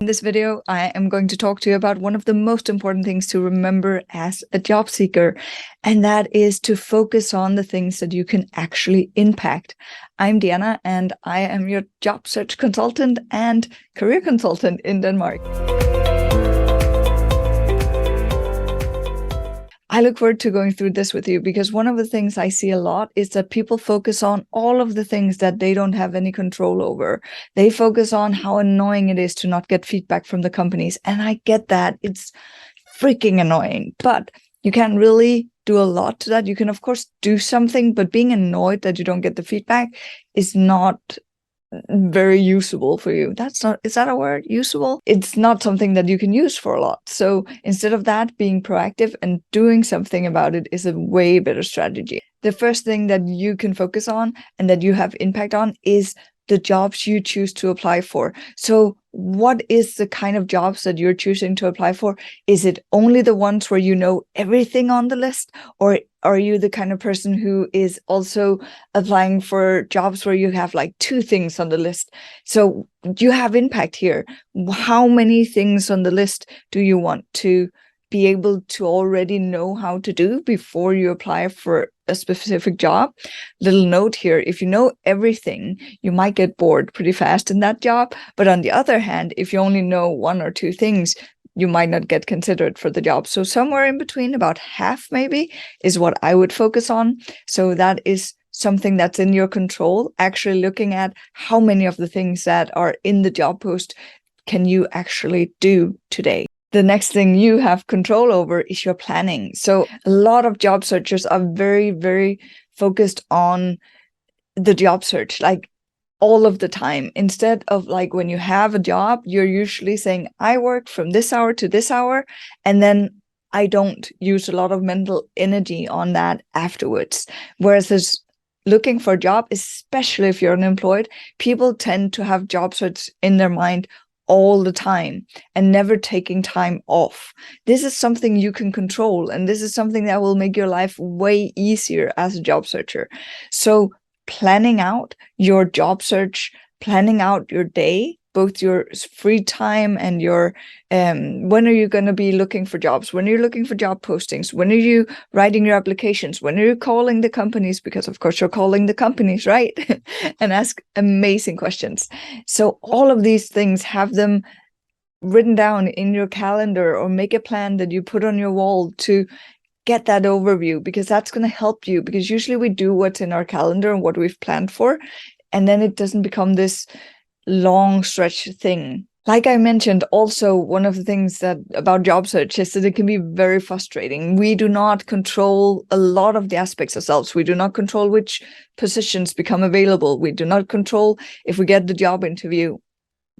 In this video, I am going to talk to you about one of the most important things to remember as a job seeker, and that is to focus on the things that you can actually impact. I'm Diana, and I am your job search consultant and career consultant in Denmark. I look forward to going through this with you because one of the things I see a lot is that people focus on all of the things that they don't have any control over. They focus on how annoying it is to not get feedback from the companies. And I get that. It's freaking annoying, but you can't really do a lot to that. You can, of course, do something, but being annoyed that you don't get the feedback is not very usable for you. Is that a word? Usable? It's not something that you can use for a lot. So instead of that, being proactive and doing something about it is a way better strategy. The first thing that you can focus on and that you have impact on is the jobs you choose to apply for. So what is the kind of jobs that you're choosing to apply for? Is it only the ones where you know everything on the list? Or are you the kind of person who is also applying for jobs where you have like 2 things on the list? So you have impact here. How many things on the list do you want to be able to already know how to do before you apply for a specific job? Little note here, if you know everything, you might get bored pretty fast in that job. But on the other hand, if you only know 1 or 2 things, you might not get considered for the job. So somewhere in between, about half maybe, is what I would focus on. So that is something that's in your control, actually looking at how many of the things that are in the job post can you actually do today. The next thing you have control over is your planning. So a lot of job searchers are very, very focused on the job search, like all of the time. Instead of like when you have a job, you're usually saying, I work from this hour to this hour, and then I don't use a lot of mental energy on that afterwards. Whereas looking for a job, especially if you're unemployed, people tend to have job search in their mind all the time and never taking time off. This is something you can control, and this is something that will make your life way easier as a job searcher. So planning out your job search, planning out your day, both your free time and your when are you going to be looking for jobs, when are you looking for job postings, when are you writing your applications, when are you calling the companies, because of course you're calling the companies, right? And ask amazing questions. So all of these things, have them written down in your calendar or make a plan that you put on your wall to get that overview, because that's going to help you. Because usually we do what's in our calendar and what we've planned for, and then it doesn't become this long stretch thing. Like I mentioned, also one of the things that about job search is that it can be very frustrating. We do not control a lot of the aspects ourselves. We do not control which positions become available. We do not control if we get the job interview.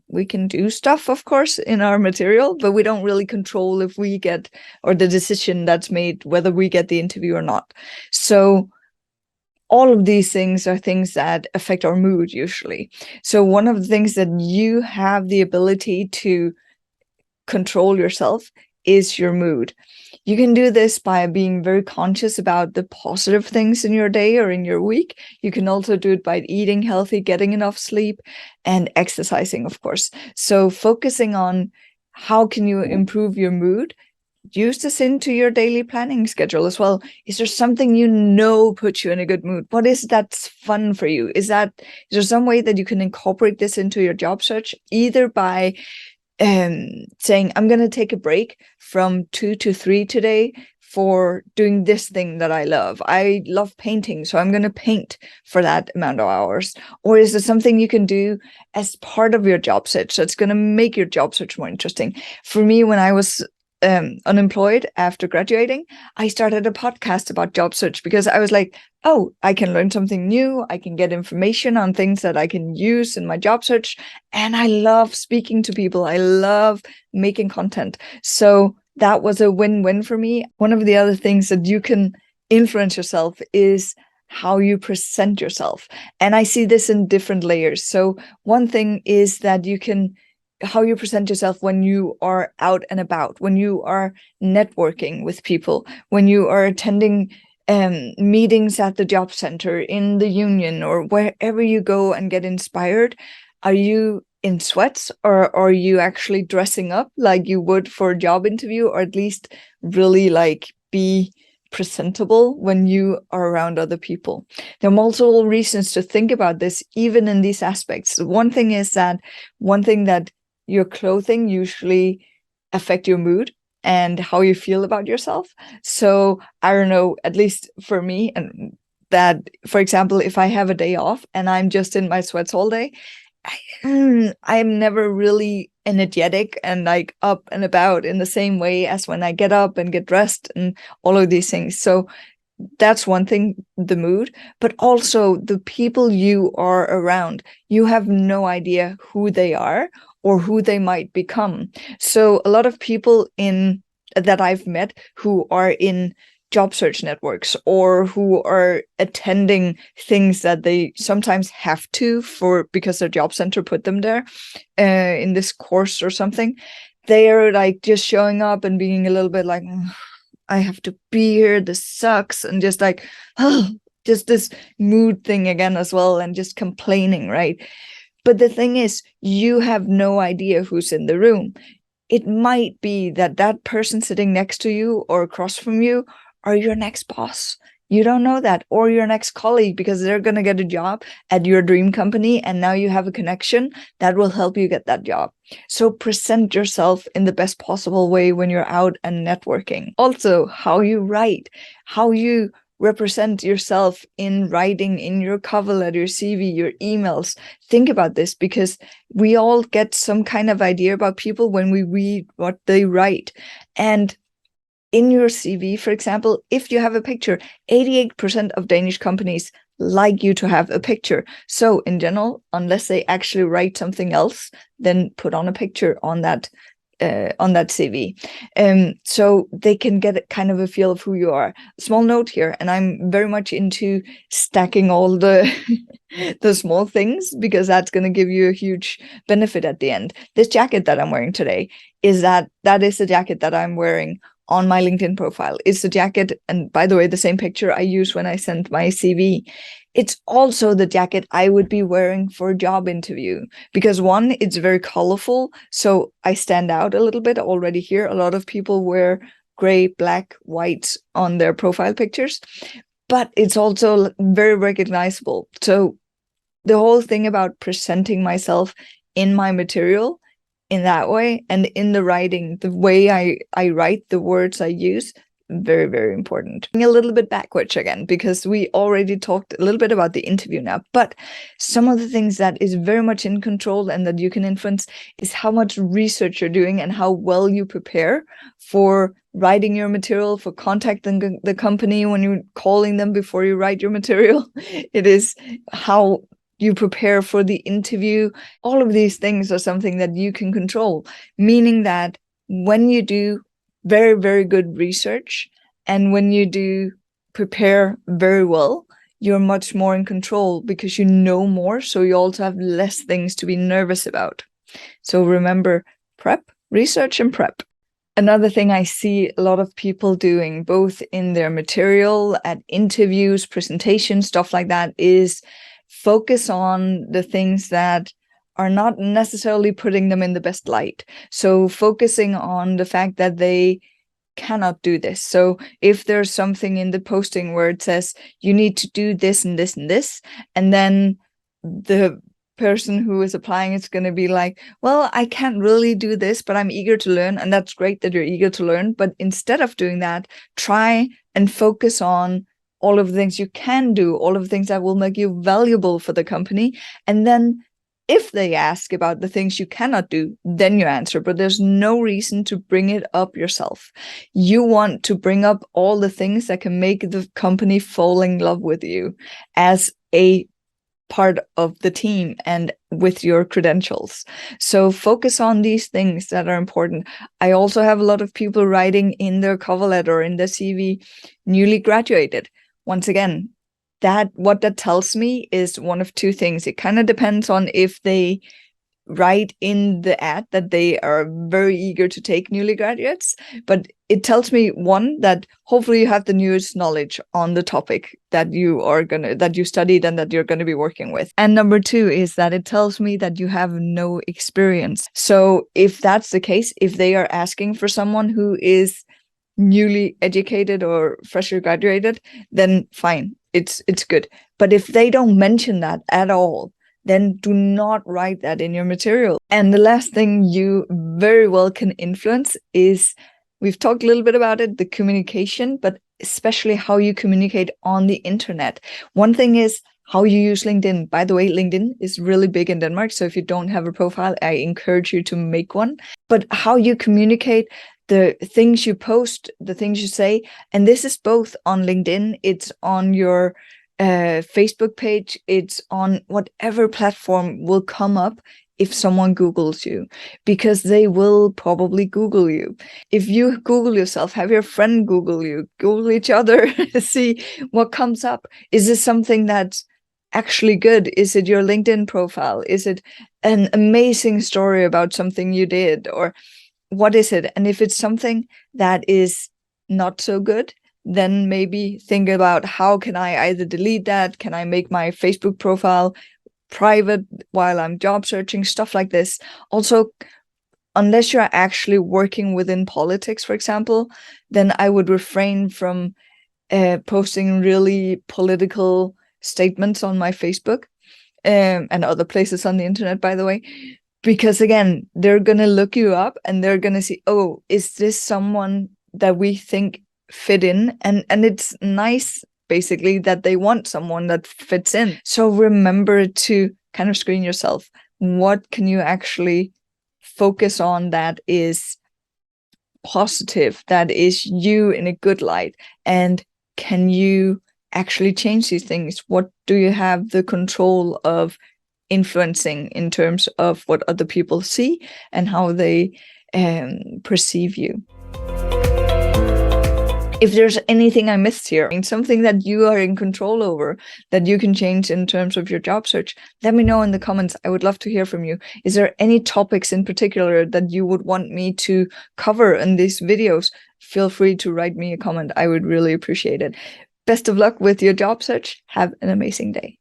We can do stuff, of course, in our material, but we don't really control if we get, or the decision that's made, whether we get the interview or not. So all of these things are things that affect our mood usually. So one of the things that you have the ability to control yourself is your mood. You can do this by being very conscious about the positive things in your day or in your week. You can also do it by eating healthy, getting enough sleep, and exercising, of course. So focusing on how can you improve your mood. Use this into your daily planning schedule as well. Is there something you know puts you in a good mood? What is that's fun for you? Is there some way that you can incorporate this into your job search, either by saying, I'm going to take a break from 2 to 3 today for doing this thing that I love. I love painting, so I'm going to paint for that amount of hours. Or is there something you can do as part of your job search that's going to make your job search more interesting? For me, when I was unemployed after graduating, I started a podcast about job search because I was like, oh, I can learn something new. I can get information on things that I can use in my job search. And I love speaking to people. I love making content. So that was a win-win for me. One of the other things that you can influence yourself is how you present yourself. And I see this in different layers. So one thing is that you can how you present yourself when you are out and about, when you are networking with people, when you are attending meetings at the job center, in the union, or wherever you go and get inspired. Are you in sweats, or are you actually dressing up like you would for a job interview, or at least really like be presentable when you are around other people? There are multiple reasons to think about this, even in these aspects. One thing is that your clothing usually affect your mood and how you feel about yourself. So I don't know, at least for me, and that, for example, if I have a day off and I'm just in my sweats all day, I'm never really energetic and like up and about in the same way as when I get up and get dressed and all of these things. So that's one thing, the mood, but also the people you are around. You have no idea who they are or who they might become. So a lot of people that I've met who are in job search networks or who are attending things that they sometimes have to because their job center put them there in this course or something, they are like just showing up and being a little bit like, I have to be here, this sucks, and just like, oh, just this mood thing again as well, and just complaining, right? But the thing is, you have no idea who's in the room. It might be that that person sitting next to you or across from you are your next boss. You don't know that, or your next colleague, because they're going to get a job at your dream company, and now you have a connection that will help you get that job. So present yourself in the best possible way when you're out and networking. Also, how you write, how you represent yourself in writing, in your cover letter, your CV, your emails. Think about this, because we all get some kind of idea about people when we read what they write. And in your CV, for example, if you have a picture, 88% of Danish companies like you to have a picture. So in general, unless they actually write something else, then put on a picture on that CV. So they can get kind of a feel of who you are. Small note here, and I'm very much into stacking all the the small things, because that's going to give you a huge benefit at the end. This jacket that I'm wearing today is that is the jacket that I'm wearing on my LinkedIn profile. It's the jacket, and by the way, the same picture I use when I send my CV. It's also the jacket I would be wearing for a job interview, because one, it's very colorful, so I stand out a little bit already here. A lot of people wear gray, black, white on their profile pictures, but it's also very recognizable. So the whole thing about presenting myself in my material in that way, and in the writing, the way I write, the words I use, very, very important. A little bit backwards again, because we already talked a little bit about the interview now, but some of the things that is very much in control and that you can influence is how much research you're doing and how well you prepare for writing your material, for contacting the company when you're calling them before you write your material. It is how you prepare for the interview. All of these things are something that you can control, meaning that when you do very, very good research and when you do prepare very well, you're much more in control because you know more. So you also have less things to be nervous about. So remember, prep, research, and prep. Another thing I see a lot of people doing, both in their material, at interviews, presentations, stuff like that, is focus on the things that are not necessarily putting them in the best light. So focusing on the fact that they cannot do this. So if there's something in the posting where it says you need to do this and this and this, and then the person who is applying is going to be like, well, I can't really do this, but I'm eager to learn. And that's great that you're eager to learn. But instead of doing that, try and focus on all of the things you can do, all of the things that will make you valuable for the company. And then if they ask about the things you cannot do, then you answer. But there's no reason to bring it up yourself. You want to bring up all the things that can make the company fall in love with you as a part of the team and with your credentials. So focus on these things that are important. I also have a lot of people writing in their cover letter or in their CV, newly graduated. Once again, what that tells me is one of two things. It kind of depends on if they write in the ad that they are very eager to take newly graduates, but it tells me, one, that hopefully you have the newest knowledge on the topic that you studied and that you're going to be working with. And number two is that it tells me that you have no experience. So if that's the case, if they are asking for someone who is newly educated or freshly graduated, then fine, it's good. But if they don't mention that at all, then do not write that in your material. And the last thing you very well can influence is, we've talked a little bit about it, the communication, but especially how you communicate on the internet. One thing is how you use LinkedIn. By the way, LinkedIn is really big in Denmark, so if you don't have a profile, I encourage you to make one. But how you communicate, the things you post, the things you say, and this is both on LinkedIn, it's on your Facebook page, it's on whatever platform will come up if someone Googles you, because they will probably Google you. If you Google yourself, have your friend Google you, Google each other, see what comes up. Is this something that's actually good? Is it your LinkedIn profile? Is it an amazing story about something you did? Or what is it? And if it's something that is not so good, then maybe think about, how can I either delete that? Can I make my Facebook profile private while I'm job searching? Stuff like this. Also, unless you're actually working within politics, for example, then I would refrain from posting really political statements on my Facebook and other places on the internet, by the way. Because again, they're going to look you up and they're going to see, oh, is this someone that we think fit in? And it's nice, basically, that they want someone that fits in. So remember to kind of screen yourself. What can you actually focus on that is positive, that is you in a good light? And can you actually change these things? What do you have the control of influencing in terms of what other people see and how they perceive you? If there's anything I missed here, and something that you are in control over, that you can change in terms of your job search, let me know in the comments. I would love to hear from you. Is there any topics in particular that you would want me to cover in these videos? Feel free to write me a comment. I would really appreciate it. Best of luck with your job search. Have an amazing day.